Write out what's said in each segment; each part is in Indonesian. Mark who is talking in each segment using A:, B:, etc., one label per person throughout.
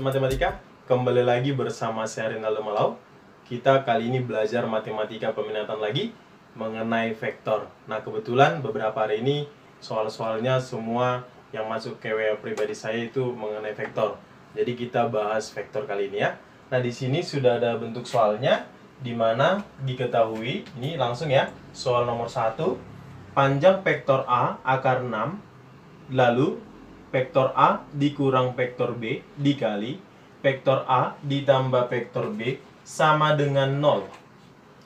A: Matematika, kembali lagi bersama saya Rinaldo Malau. Kita kali ini belajar matematika peminatan lagi mengenai vektor. Nah, kebetulan beberapa hari ini soal-soalnya semua yang masuk ke WA pribadi saya itu mengenai vektor. Jadi kita bahas vektor kali ini ya. Nah, di sini sudah ada bentuk soalnya, di mana diketahui, ini langsung ya, soal nomor 1, panjang vektor A akar 6, lalu vektor A dikurang vektor B dikali vektor A ditambah vektor B sama dengan 0.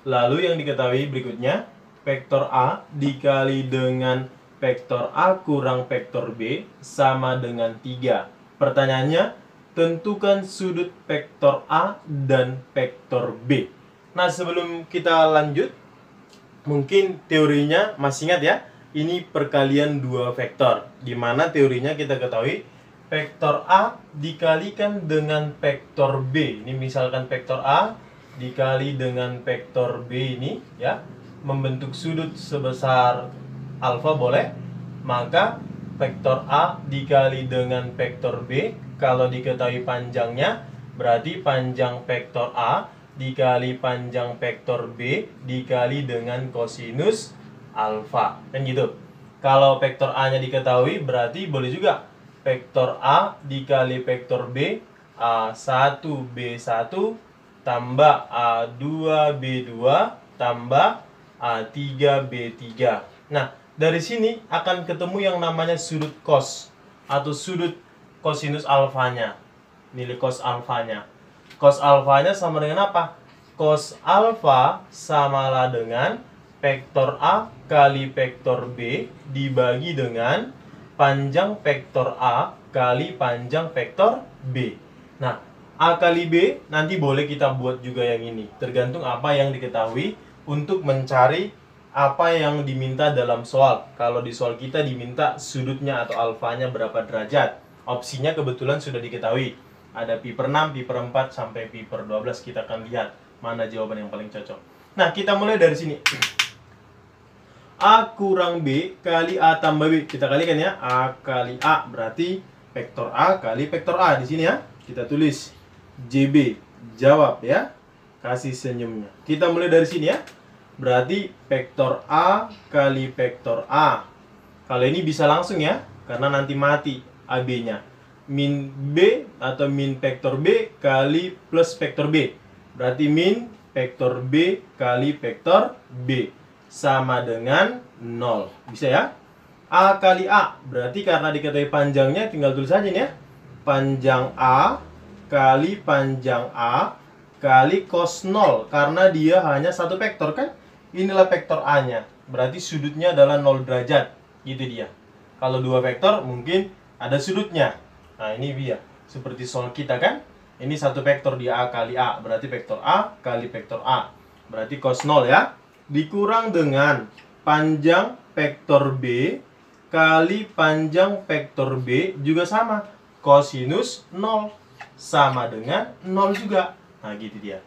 A: Lalu yang diketahui berikutnya, vektor A dikali dengan vektor A kurang vektor B sama dengan 3. Pertanyaannya, tentukan sudut vektor A dan vektor B. Nah, sebelum kita lanjut, mungkin teorinya masih ingat ya? Ini perkalian dua vektor, di mana teorinya kita ketahui vektor A dikalikan dengan vektor B. Ini misalkan vektor A dikali dengan vektor B ini ya, membentuk sudut sebesar alfa boleh. Maka vektor A dikali dengan vektor B, kalau diketahui panjangnya, berarti panjang vektor A dikali panjang vektor B dikali dengan kosinus alfa, kan gitu. Kalau vektor A-nya diketahui, berarti boleh juga vektor A dikali vektor B, A1B1 tambah A2B2 tambah A3B3. Nah, dari sini akan ketemu yang namanya sudut cos atau sudut kosinus alfanya. Nilai cos alfanya. Cos alfanya sama dengan apa? Cos alfa samalah dengan vektor A kali vektor B dibagi dengan panjang vektor A kali panjang vektor B. Nah, A kali B nanti boleh kita buat juga yang ini, tergantung apa yang diketahui untuk mencari apa yang diminta dalam soal. Kalau di soal kita diminta sudutnya atau alfanya berapa derajat, opsinya kebetulan sudah diketahui. Ada pi per 6, pi per 4, sampai pi per 12. Kita akan lihat mana jawaban yang paling cocok. Nah, kita mulai dari sini. A kurang B kali A tambah B. Kita kalikan ya. A kali A berarti vektor A kali vektor A. Di sini ya. Kita tulis JB. Jawab ya. Kasih senyumnya. Kita mulai dari sini ya. Berarti vektor A kali vektor A. Kalau ini bisa langsung ya, karena nanti mati AB-nya. Min B atau min vektor B kali plus vektor B. Berarti min vektor B kali vektor B sama dengan 0. Bisa ya? A kali A. Berarti karena diketahui panjangnya, tinggal tulis saja nih ya. Panjang A kali panjang A kali cos 0. Karena dia hanya satu vektor kan? Inilah vektor A-nya. Berarti sudutnya adalah 0 derajat. Gitu dia. Kalau dua vektor mungkin ada sudutnya. Nah, ini dia. Seperti soal kita kan? Ini satu vektor di A kali A. Berarti vektor A kali vektor A. Berarti cos 0 ya. Dikurang dengan panjang vektor B kali panjang vektor B juga sama. Kosinus 0 sama dengan 0 juga. Nah, gitu dia.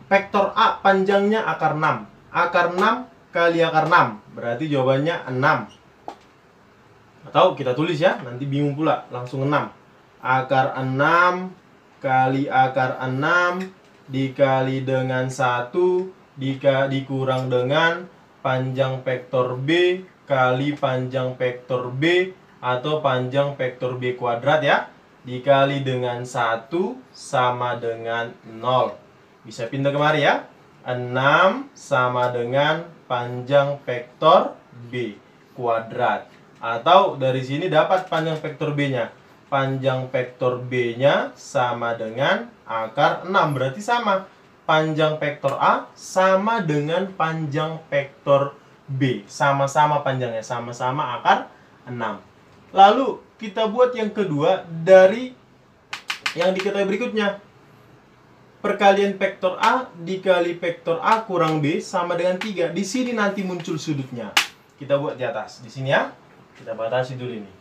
A: Vektor A panjangnya akar 6. Akar 6 kali akar 6. Berarti jawabannya 6. Atau kita tulis ya, nanti bingung pula. Langsung 6. Akar 6 kali akar 6 dikali dengan 1 dikurang dengan panjang vektor B kali panjang vektor B atau panjang vektor B kuadrat ya, dikali dengan 1 sama dengan 0. Bisa pindah kemari ya. 6 sama dengan panjang vektor B kuadrat. Atau dari sini dapat panjang vektor B-nya. Panjang vektor B-nya sama dengan akar 6. Berarti sama. Panjang vektor A sama dengan panjang vektor B. Sama-sama panjangnya. Sama-sama akar 6. Lalu kita buat yang kedua dari yang diketahui berikutnya. Perkalian vektor A dikali vektor A kurang B sama dengan 3. Di sini nanti muncul sudutnya. Kita buat di atas. Di sini ya. Kita batasi dulu ini.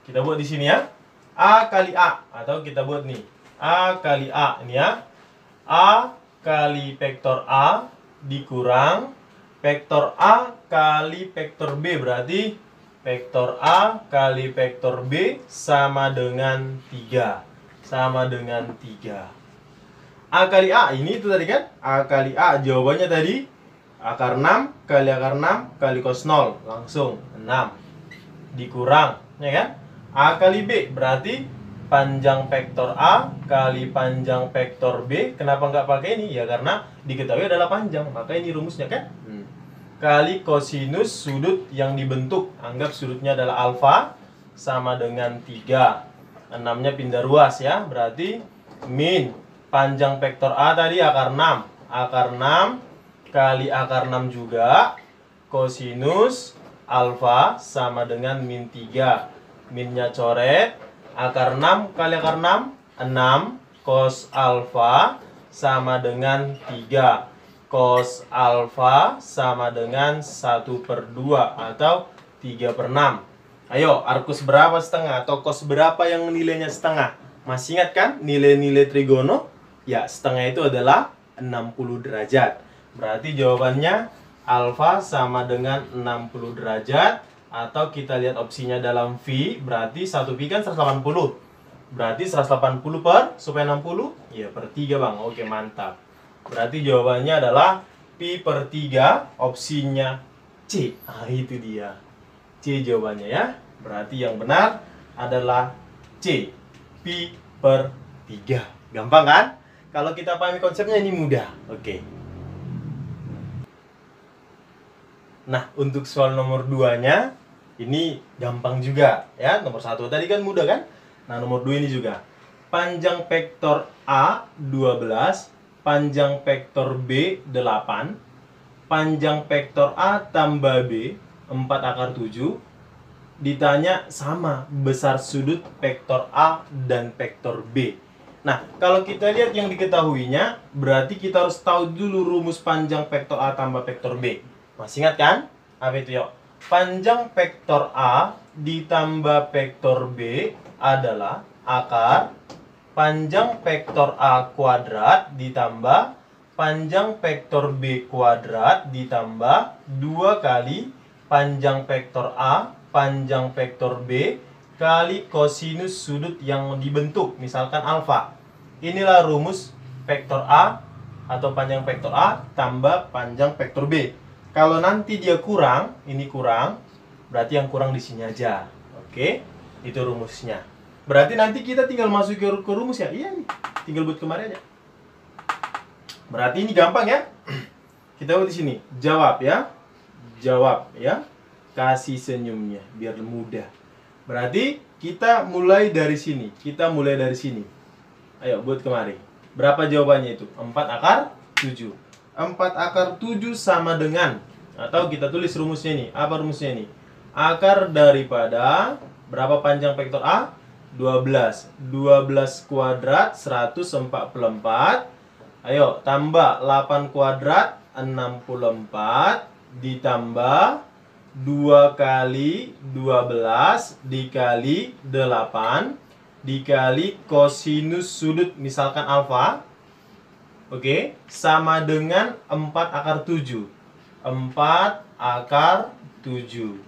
A: Kita buat di sini ya. A kali A. Atau kita buat nih. A kali A. Ini ya. A kali vektor A dikurang vektor A kali vektor B. Berarti vektor A kali vektor B sama dengan 3. Sama dengan 3. A kali A, ini itu tadi kan? A kali A, jawabannya tadi akar 6 kali akar 6 kali cos 0. Langsung 6. Dikurang, ya kan? A kali B, berarti panjang vektor A kali panjang vektor B. Kenapa nggak pakai ini? Ya karena diketahui adalah panjang, maka ini rumusnya kan? Kali kosinus sudut yang dibentuk. Anggap sudutnya adalah alfa sama dengan 3. 6-nya pindah ruas ya. Berarti min panjang vektor A tadi akar 6. Akar 6 kali akar 6 juga. Kosinus alfa sama dengan min 3. Minnya coret. Akar 6 kali akar 6. 6 cos alfa sama dengan 3. Cos alfa sama dengan 1/2 atau 3/6. Ayo, arcus berapa setengah atau cos berapa yang nilainya setengah? Masih ingat kan nilai-nilai trigono? Ya, setengah itu adalah 60 derajat. Berarti jawabannya alfa sama dengan 60 derajat. Atau kita lihat opsinya dalam V, berarti 1V kan 180. Berarti 180 per, supaya 60? Ya, per 3 bang. Oke, mantap. Berarti jawabannya adalah Pi/3, opsinya C. Ah, itu dia. C jawabannya ya. Berarti yang benar adalah C. Pi/3. Gampang kan? Kalau kita pahami konsepnya ini mudah. Oke. Nah, untuk soal nomor 2-nya ini gampang juga ya. Nomor 1 tadi kan mudah kan? Nah, nomor 2 ini juga. Panjang vektor A 12, panjang vektor B 8, panjang vektor A tambah B 4 akar 7. Ditanya sama besar sudut vektor A dan vektor B. Nah, kalau kita lihat yang diketahuinya, berarti kita harus tahu dulu rumus panjang vektor A tambah vektor B. Masih ingat kan? Apa itu yuk? Panjang vektor A ditambah vektor B adalah akar panjang vektor A kuadrat ditambah panjang vektor B kuadrat ditambah 2 kali panjang vektor A panjang vektor B kali kosinus sudut yang dibentuk, misalkan alfa. Inilah rumus vektor A atau panjang vektor A tambah panjang vektor B. Kalau nanti dia kurang, ini kurang, berarti yang kurang di sini aja. Oke, itu rumusnya. Berarti nanti kita tinggal masuk ke rumus ya. Iya nih, tinggal buat kemarin aja. Berarti ini gampang ya. Kita buat di sini. Jawab ya. Jawab ya. Kasih senyumnya biar mudah. Berarti kita mulai dari sini. Kita mulai dari sini. Ayo buat kemari. Berapa jawabannya itu? 4 akar 7. 4 akar 7 sama dengan, atau kita tulis rumusnya nih. Apa rumusnya nih? Akar daripada berapa panjang vektor A? 12. 12 kuadrat 144. Ayo tambah 8 kuadrat 64 ditambah 2 kali 12 dikali 8 dikali kosinus sudut misalkan alfa. Oke, sama dengan 4 akar 7. 4 akar 7.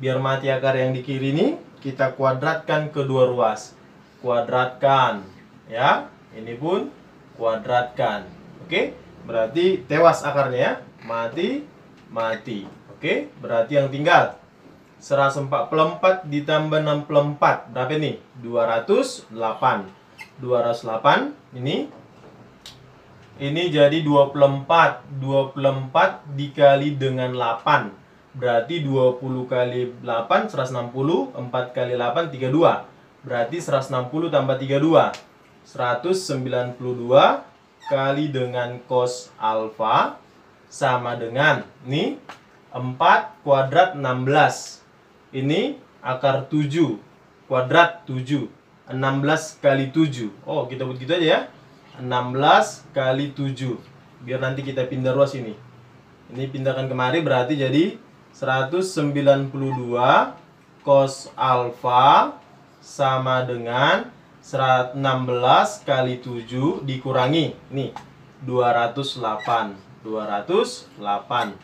A: Biar mati akar yang di kiri ini, kita kuadratkan kedua ruas. Kuadratkan ya. Ini pun kuadratkan. Oke, berarti tewas akarnya ya. Mati, mati. Oke, berarti yang tinggal 144 ditambah 64. Berapa ini? 208. 208 ini jadi 24. 24 dikali dengan 8. Berarti 20 kali 8 160. 4 kali 8 32. Berarti 160 tambah 32 192 kali dengan cos alfa sama dengan nih 4 kuadrat 16. Ini akar 7 kuadrat 7. 16 kali 7. Oh, kita buat gitu aja ya. 16 kali 7. Biar nanti kita pindah ruas ini. Ini pindahkan kemari berarti jadi 192 cos alfa sama dengan 16 kali 7 dikurangi nih 208. 208.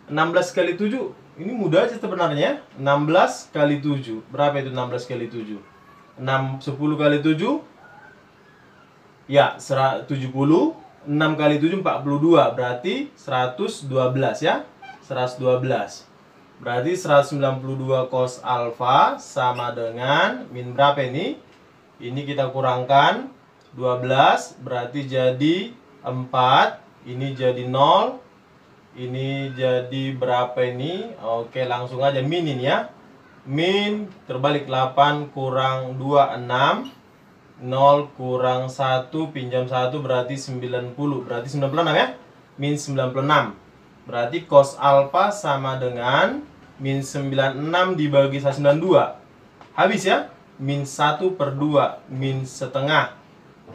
A: 16 kali 7 Ini mudah aja sebenarnya. 16 kali 7. Berapa itu 16 kali 7? 10 kali 7. Ya, 70. 6 kali 7 42. Berarti 112 ya. 112. Berarti 192 cos alfa sama dengan min berapa ini? Ini kita kurangkan 12, berarti jadi 4. Ini jadi 0. Ini jadi berapa ini? Oke, langsung aja min ini ya. Min terbalik 8 kurang 2, 6. 0 kurang 1 pinjam 1 berarti 90. Berarti 96 ya. Min 96. Berarti cos alfa sama dengan min 96 dibagi 192. Habis ya. Min 1/2. Min setengah.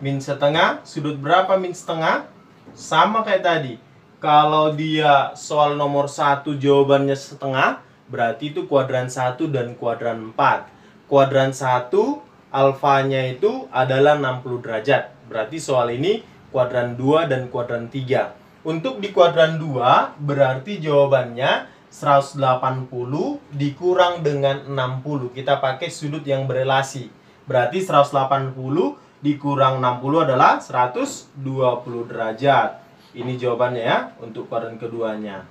A: Min setengah. Sudut berapa min setengah? Sama kayak tadi. Kalau dia soal nomor 1 jawabannya setengah, berarti itu kuadran 1 dan kuadran 4. Kuadran 1 alfanya itu adalah 60 derajat. Berarti soal ini kuadran 2 dan kuadran 3. Untuk di kuadran 2 berarti jawabannya 180 dikurang dengan 60. Kita pakai sudut yang berelasi. Berarti 180 dikurang 60 adalah 120 derajat. Ini jawabannya ya untuk kuadran keduanya.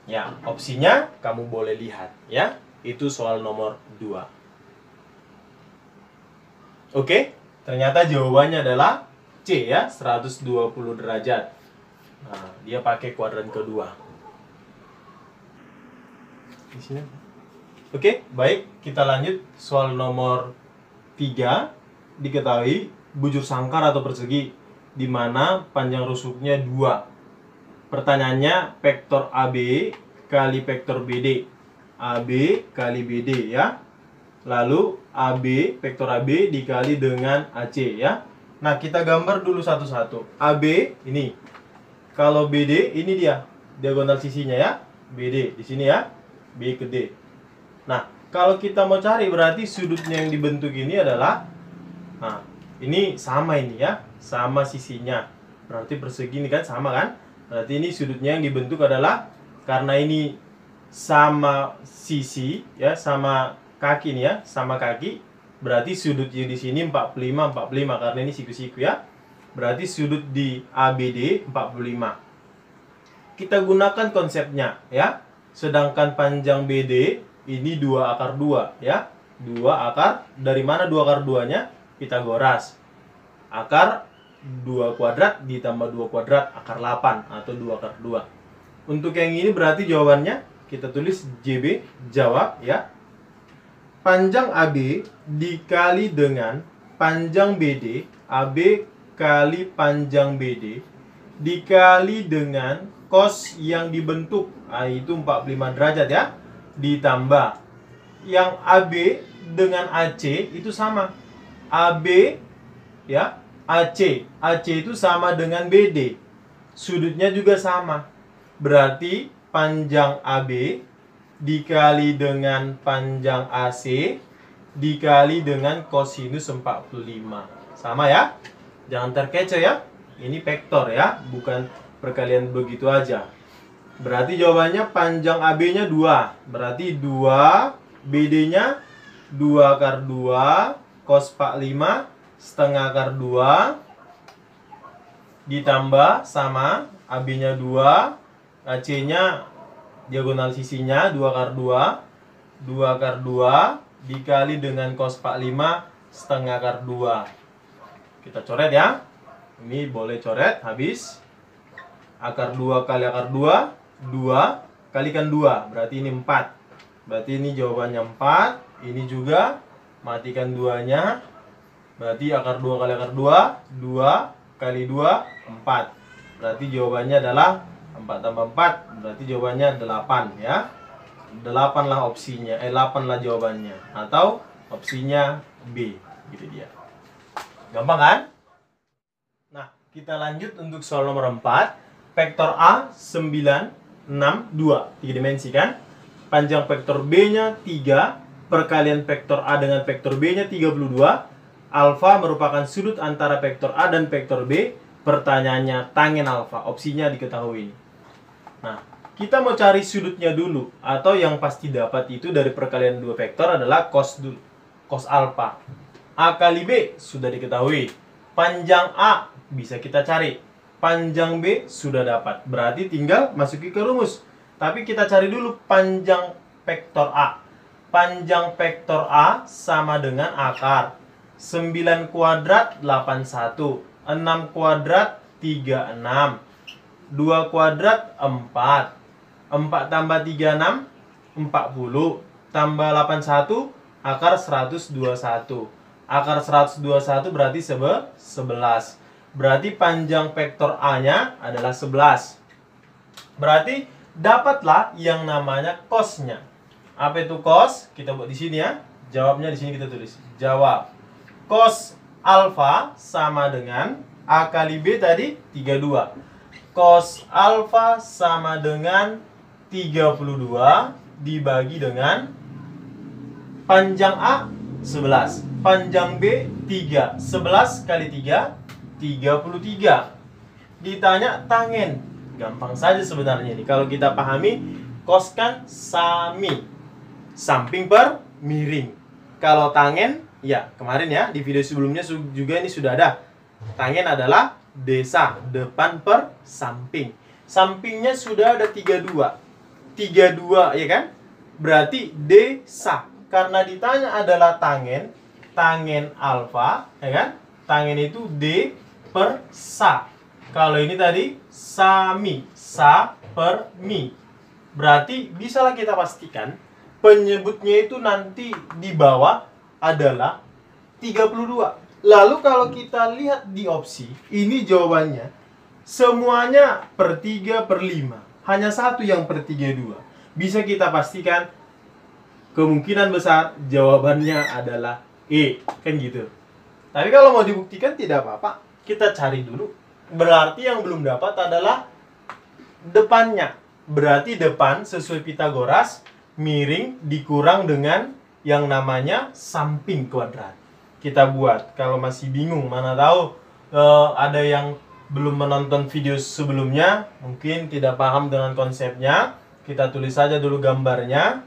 A: Ya, opsinya kamu boleh lihat ya. Itu soal nomor 2. Oke, ternyata jawabannya adalah C ya, 120 derajat. Nah, dia pakai kuadran kedua. Di sini. Oke, baik, kita lanjut soal nomor 3. Diketahui bujur sangkar atau persegi di mana panjang rusuknya 2. Pertanyaannya vektor AB kali vektor BD. AB kali BD ya. Lalu AB, vektor AB dikali dengan AC ya. Nah, kita gambar dulu satu-satu. AB ini. Kalau BD ini dia diagonal sisinya ya. BD di sini ya. B ke D. Nah, kalau kita mau cari berarti sudutnya yang dibentuk ini adalah, nah, ini sama ini ya, sama sisinya. Berarti persegi ini kan sama kan? Berarti ini sudutnya yang dibentuk adalah, karena ini sama sisi ya, sama kaki nih ya, sama kaki. Berarti sudutnya di sini 45 45 karena ini siku-siku ya. Berarti sudut di ABD 45. Kita gunakan konsepnya ya. Sedangkan panjang BD ini 2 akar 2 ya. 2 akar, dari mana 2 akar 2-nya? Pitagoras. Akar 2 kuadrat ditambah 2 kuadrat akar 8 atau 2 akar 2. Untuk yang ini berarti jawabannya kita tulis JB, jawab ya. Panjang AB dikali dengan panjang BD, AB kali panjang BD dikali dengan cos yang dibentuk, itu 45 derajat ya, ditambah yang AB dengan AC itu sama. AB ya, AC itu sama dengan BD. Sudutnya juga sama. Berarti panjang AB dikali dengan panjang AC dikali dengan kosinus 45. Sama ya. Jangan terkecoh ya. Ini vektor ya, bukan perkalian begitu aja. Berarti jawabannya panjang AB-nya 2. Berarti 2 BD-nya 2 akar 2 cos 45 setengah akar 2 ditambah sama AB-nya 2, AC-nya diagonal sisinya 2 akar 2, 2 akar 2 dikali dengan cos 45 setengah akar 2. Kita coret ya. Ini boleh coret, habis. Akar 2 kali akar 2, 2 kalikan 2, berarti ini 4. Berarti ini jawabannya 4. Ini juga, matikan 2-nya. Berarti akar 2 kali akar 2, 2 kali 2, 4. Berarti jawabannya adalah 4 tambah 4, berarti jawabannya 8 ya. 8 lah opsinya, 8 lah jawabannya. Atau opsinya B, gitu dia. Gampang kan? Nah, kita lanjut untuk soal nomor 4. Vektor A 9, 6, 2. 3 dimensi kan? Panjang vektor B-nya 3. Perkalian vektor A dengan vektor B-nya 32. Alfa merupakan sudut antara vektor A dan vektor B. Pertanyaannya tangen alfa. Opsinya diketahui. Nah, kita mau cari sudutnya dulu, atau yang pasti dapat itu dari perkalian dua vektor adalah cos dulu, cos alfa. A kali B sudah diketahui. Panjang A bisa kita cari. Panjang B sudah dapat. Berarti tinggal masuki ke rumus. Tapi kita cari dulu panjang vektor A. Panjang vektor A sama dengan akar 9 kuadrat 81, 6 kuadrat 36, 2 kuadrat 4, 4 tambah 36 40, tambah 81 akar 121. Akar 121 berarti 11. Berarti panjang vektor A-nya adalah 11. Berarti dapatlah yang namanya cos-nya. Apa itu cos? Kita buat di sini ya. Jawabnya di sini kita tulis. Jawab. Cos alfa sama dengan A kali B tadi 32. Cos alfa sama dengan 32 dibagi dengan panjang A 11, panjang B 3. 11 kali 3 33. Ditanya tangen. Gampang saja sebenarnya ini. Kalau kita pahami, cos kan sami. Samping per miring. Kalau tangen, ya kemarin ya di video sebelumnya juga ini sudah ada. Tangen adalah desa, depan per samping. Sampingnya sudah ada 32. 32 ya kan? Berarti desa. Karena ditanya adalah tangen, tangen alfa, ya kan? Tangen itu D per sa. Kalau ini tadi sami, sa per mi. Berarti bisalah kita pastikan penyebutnya itu nanti di bawah adalah 32. Lalu kalau kita lihat di opsi, ini jawabannya semuanya per 3 per 5. Hanya satu yang per 32. Bisa kita pastikan kemungkinan besar jawabannya adalah E. Kan gitu. Tapi kalau mau dibuktikan tidak apa-apa. Kita cari dulu. Berarti yang belum dapat adalah depannya. Berarti depan sesuai Pitagoras miring dikurang dengan yang namanya samping kuadrat. Kita buat. Kalau masih bingung, mana tahu ada yang belum menonton video sebelumnya, mungkin tidak paham dengan konsepnya. Kita tulis saja dulu gambarnya.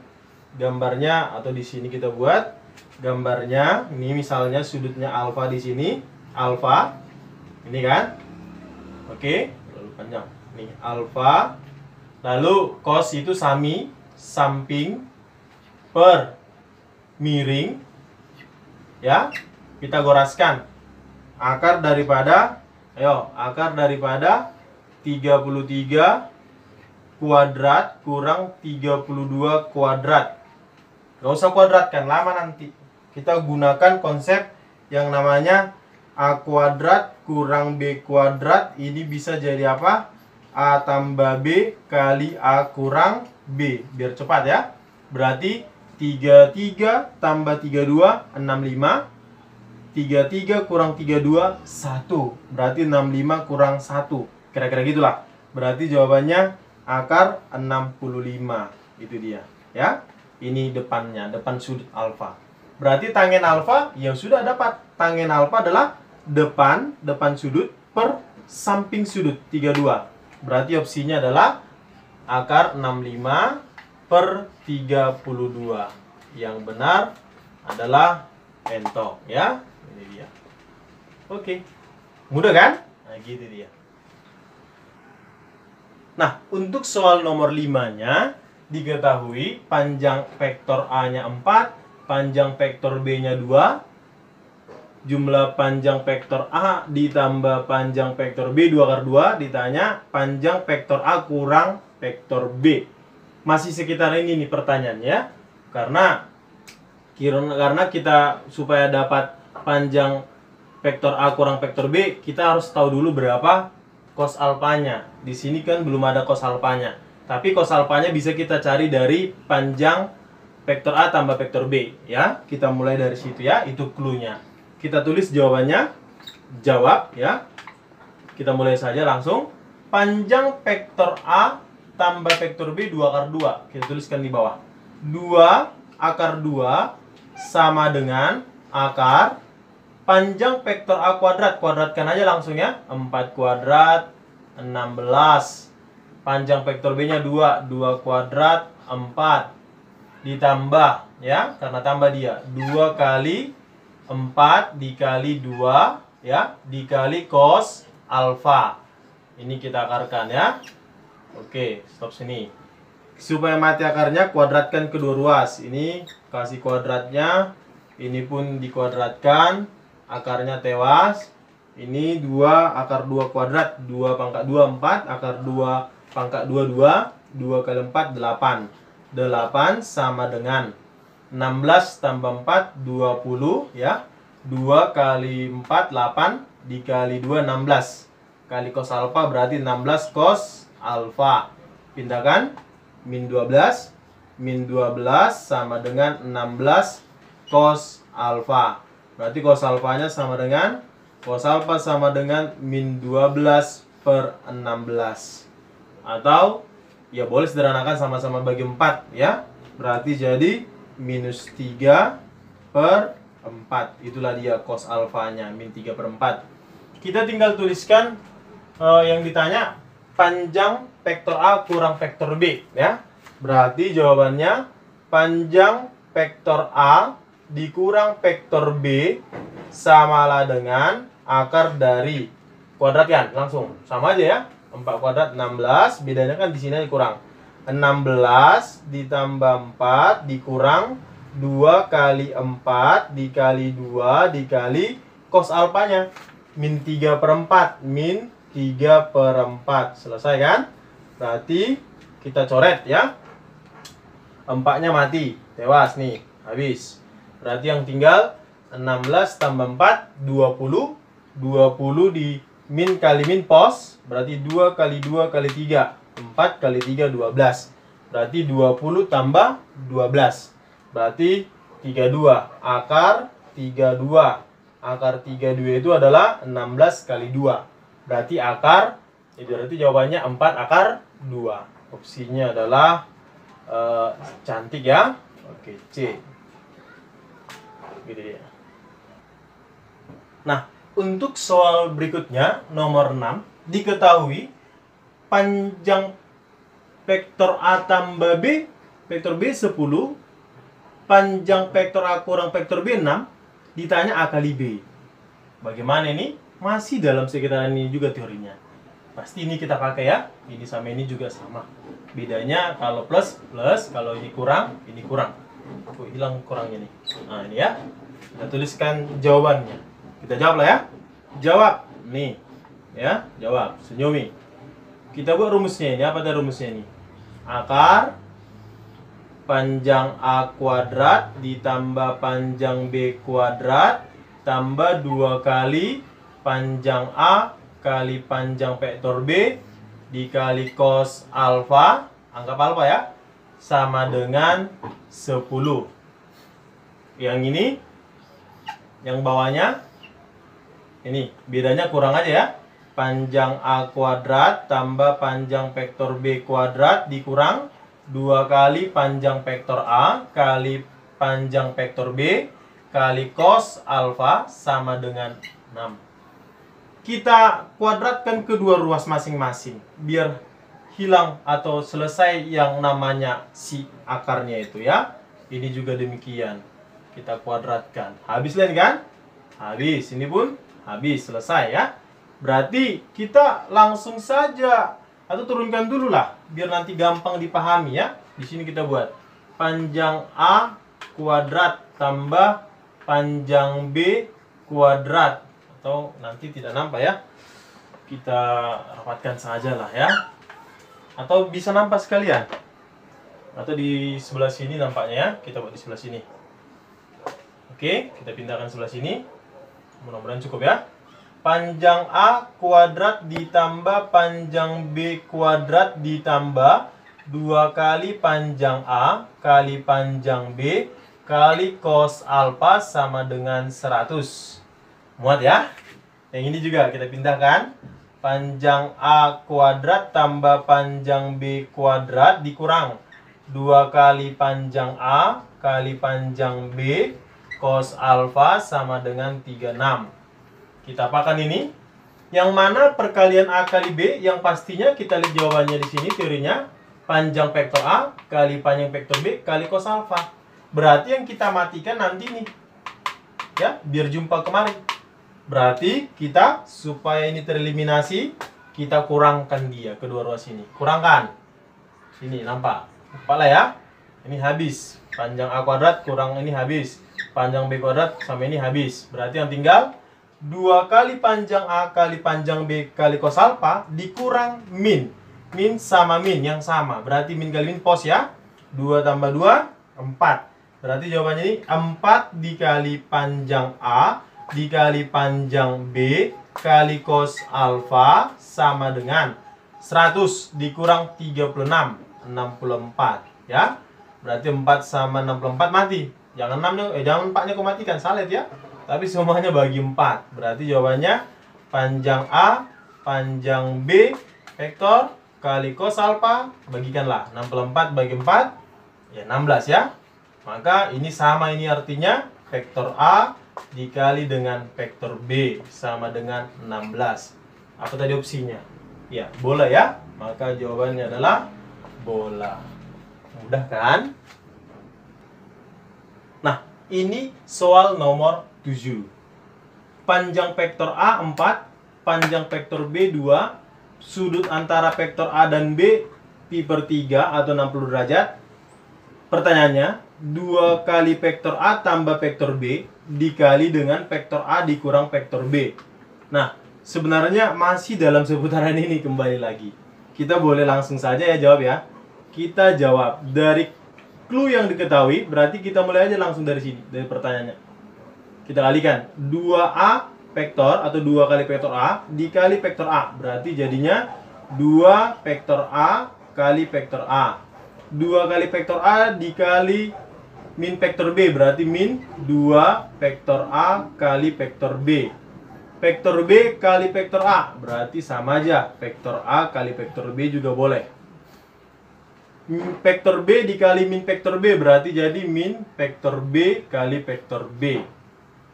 A: Gambarnya atau di sini kita buat gambarnya. Ini misalnya sudutnya alfa di sini, alfa. Ini kan? Oke, lalu panjang. Nih alfa. Lalu cos itu sami, samping per miring. Ya, Pitagoraskan. Akar daripada 33 kuadrat kurang 32 kuadrat. Gak usah kuadratkan, lama nanti. Kita gunakan konsep yang namanya A kuadrat kurang B kuadrat. Ini bisa jadi apa? A tambah B kali A kurang B. Biar cepat ya. Berarti 33 tambah 32 65. 33 kurang 32 1. Berarti 65 kurang 1. Kira-kira gitulah. Berarti jawabannya akar 65. Itu dia ya. Ini depannya, depan sudut alfa. Berarti tangen alfa ya sudah dapat. Tangen alfa adalah depan sudut per samping sudut 32. Berarti opsinya adalah akar 65 per 32. Yang benar adalah entok ya. Ini dia. Oke. Mudah kan? Nah, gitu dia. Nah, untuk soal nomor 5-nya diketahui panjang vektor A-nya 4, panjang vektor B-nya 2. Jumlah panjang vektor A ditambah panjang vektor B 2 akar 2. Ditanya panjang vektor A kurang vektor B. Masih sekitar ini nih pertanyaannya. Karena kita supaya dapat panjang vektor A kurang vektor B, kita harus tahu dulu berapa cos alfanya. Di sini kan belum ada cos alfanya. Tapi cos alfanya bisa kita cari dari panjang vektor A tambah vektor B ya. Kita mulai dari situ ya, itu clue-nya. Kita tulis jawabannya. Jawab ya. Kita mulai saja langsung. Panjang vektor A tambah vektor B 2 akar 2. Kita tuliskan di bawah. 2 akar 2 sama dengan akar panjang vektor A kuadrat. Kuadratkan aja langsung ya. 4 kuadrat 16 panjang vektor B-nya 2. 2 kuadrat 4. Ditambah, ya, karena tambah dia. 2 kali 4 dikali 2, ya, dikali cos alfa. Ini kita akarkan, ya. Oke, stop sini. Supaya mati akarnya, kuadratkan kedua ruas. Ini kasih kuadratnya. Ini pun dikuadratkan. Akarnya tewas. Ini 2 akar 2 kuadrat. 2 pangkat 2, 4. Akar 2 pangkat 2, 2. 2 kali 4, 8. 8 sama dengan 16 tambah 4, 20, ya. 2 kali 4, 8. Dikali 2, 16. Kali cos alfa berarti 16 cos alfa. Pindahkan. Min 12. Min 12 sama dengan 16 cos alfa. Berarti cos alfanya sama dengan, cos alfa sama dengan min 12 per 16. Atau ya boleh sederhanakan sama-sama bagi 4, ya. Berarti jadi minus 3 per 4. Itulah dia cos alfanya, min 3 per 4. Kita tinggal tuliskan yang ditanya panjang vektor A kurang vektor B, ya. Berarti jawabannya panjang vektor A dikurang vektor B samalah dengan akar dari kuadrat, kan? Langsung sama aja, ya. 4 kuadrat 16, bedanya kan di sini dikurang. 16 ditambah 4 dikurang 2 kali 4 dikali 2 dikali cos alfanya min 3 per 4, min 3 per 4. Selesai, kan? Berarti kita coret, ya. 4-nya mati, tewas nih, habis. Berarti yang tinggal 16 tambah 4, 20. 20 di min kali min pos, berarti 2 kali 2 kali 3. 4 kali 3, 12. Berarti 20 tambah 12. Berarti 32. Akar 32. Akar 32 itu adalah 16 kali 2. Berarti akar, itu berarti jawabannya 4 akar 2. Opsinya adalah cantik, ya. Oke, C. Gitu dia. Nah, untuk soal berikutnya, nomor 6, diketahui panjang vektor A tambah B, vektor B 10, panjang vektor A kurang vektor B 6, ditanya A kali B. Bagaimana ini? Masih dalam sekitaran ini juga teorinya. Pasti ini kita pakai, ya. Ini sama ini juga sama. Bedanya kalau plus, plus. Kalau ini kurang, ini kurang. Oh, hilang kurangnya nih. Nah, ini, ya. Kita tuliskan jawabannya. Kita jawab lah, ya. Jawab. Nih. Ya, jawab. Senyumi. Kita buat rumusnya ini. Apa ada rumusnya ini? Akar panjang A kuadrat ditambah panjang B kuadrat tambah 2 kali panjang A kali panjang vektor B dikali cos alfa, anggap alfa, ya, sama dengan 10. Yang ini, yang bawahnya, ini bedanya kurang aja, ya. Panjang A kuadrat tambah panjang vektor B kuadrat dikurang 2 kali panjang vektor A kali panjang vektor B kali cos alfa sama dengan 6. Kita kuadratkan kedua ruas masing-masing biar hilang atau selesai yang namanya si akarnya itu, ya. Ini juga demikian. Kita kuadratkan. Habis lain, kan? Habis. Ini pun habis, selesai, ya. Berarti kita langsung saja atau turunkan dulu lah biar nanti gampang dipahami, ya. Di sini kita buat panjang A kuadrat tambah panjang B kuadrat, atau nanti tidak nampak, ya. Kita rapatkan saja lah, ya. Atau bisa nampak sekalian. Atau di sebelah sini nampaknya, ya. Kita buat di sebelah sini. Oke, kita pindahkan sebelah sini. Mudah-mudahan cukup, ya. Panjang A kuadrat ditambah panjang B kuadrat ditambah 2 kali panjang A kali panjang B kali cos alfa sama dengan 100. Muat, ya. Yang ini juga kita pindahkan. Panjang A kuadrat tambah panjang B kuadrat dikurang 2 kali panjang A kali panjang B cos alfa sama dengan 36. Kita apakan ini? Yang mana perkalian A kali B, yang pastinya kita lihat jawabannya di sini teorinya, panjang vektor A kali panjang vektor B kali cos alfa. Berarti yang kita matikan nanti nih. Ya, biar jumpa kemarin. Berarti kita supaya ini tereliminasi, kita kurangkan dia kedua ruas ini. Kurangkan. Sini nampak. Nampak lah ya. Ini habis. Panjang A kuadrat kurang ini habis. Panjang B kuadrat sama ini habis. Berarti yang tinggal 2 kali panjang A kali panjang B kali cos alfa dikurang min. Min sama min yang sama. Berarti min kali min pos ya. 2 tambah 2, 4. Berarti jawabannya ini 4 dikali panjang A dikali panjang B kali cos alfa sama dengan 100 dikurang 36, 64 ya. Berarti 4 sama 64 mati. Jangan 6 jangan 4-nya kau matikan, salah ya. Tapi semuanya bagi 4. Berarti jawabannya panjang A panjang B vektor kali cos alfa, bagikanlah 64 bagi 4 ya 16 ya. Maka ini sama, ini artinya vektor A dikali dengan vektor B sama dengan 16. Apa tadi opsinya? Ya, bola ya. Maka jawabannya adalah bola. Mudah kan? Nah, ini soal nomor 7. Panjang vektor A 4, panjang vektor B 2, sudut antara vektor A dan B pi/3 atau 60 derajat. Pertanyaannya, 2 kali vektor A tambah vektor B dikali dengan vektor A dikurang vektor B. Nah, sebenarnya masih dalam seputaran ini kembali lagi. Kita boleh langsung saja ya jawab ya. Kita jawab dari clue yang diketahui, berarti kita mulai aja langsung dari sini, dari pertanyaannya. Kita kalikan 2A vektor atau 2 kali vektor A dikali vektor A. Berarti jadinya 2 vektor A kali vektor A. 2 kali vektor A dikali min vektor B, berarti min 2 vektor A kali vektor B. Vektor B kali vektor A, berarti sama aja, vektor A kali vektor B juga boleh. Vektor B dikali min vektor B, berarti jadi min vektor B kali vektor B.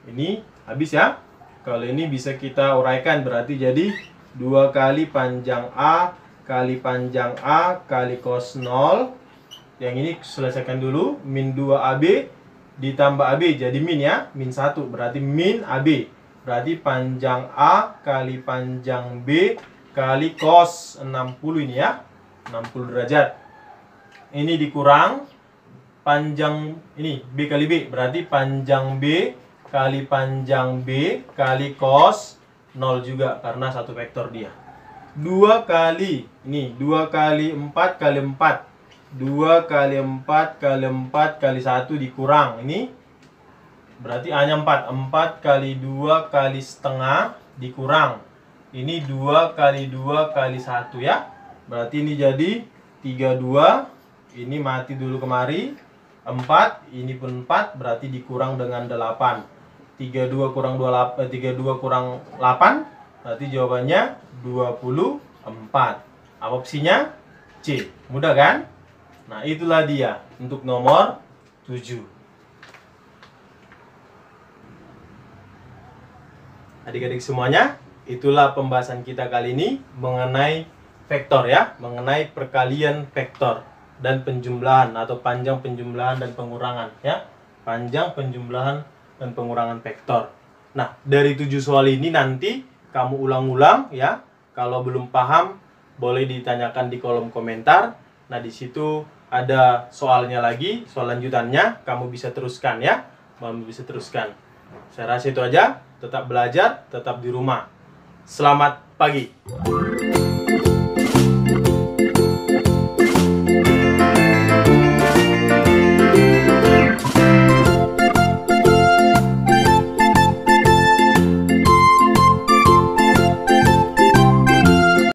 A: Ini habis ya. Kalau ini bisa kita uraikan, berarti jadi 2 kali panjang A kali panjang A kali cos 0. Yang ini selesaikan dulu. Min 2AB ditambah AB jadi min ya. Min 1 berarti min AB. Berarti panjang A kali panjang B kali cos 60 ini ya. 60 derajat. Ini dikurang panjang ini B kali B. Berarti panjang B kali panjang B kali cos 0 juga karena satu vektor dia. 2 kali ini 2 kali 4 kali 4. 2 kali 4 kali 4 kali 1 dikurang. Ini berarti A-nya 4. 4 kali 2 kali setengah dikurang. Ini 2 kali 2 kali 1 ya. Berarti ini jadi 32. Ini mati dulu kemari. 4. Ini pun 4. Berarti dikurang dengan 8. 32 kurang 28, 32 kurang 8. Berarti jawabannya 24. Apa opsinya? C. Mudah kan? Nah, itulah dia untuk nomor 7. Adik-adik semuanya, itulah pembahasan kita kali ini mengenai vektor ya, mengenai perkalian vektor dan penjumlahan atau panjang penjumlahan dan pengurangan ya. Panjang penjumlahan dan pengurangan vektor. Nah, dari 7 soal ini nanti kamu ulang-ulang ya. Kalau belum paham, boleh ditanyakan di kolom komentar. Nah, di situ ada soalnya lagi, soal lanjutannya, kamu bisa teruskan ya. Kamu bisa teruskan. Saya rasa itu aja. Tetap belajar, tetap di rumah. Selamat pagi.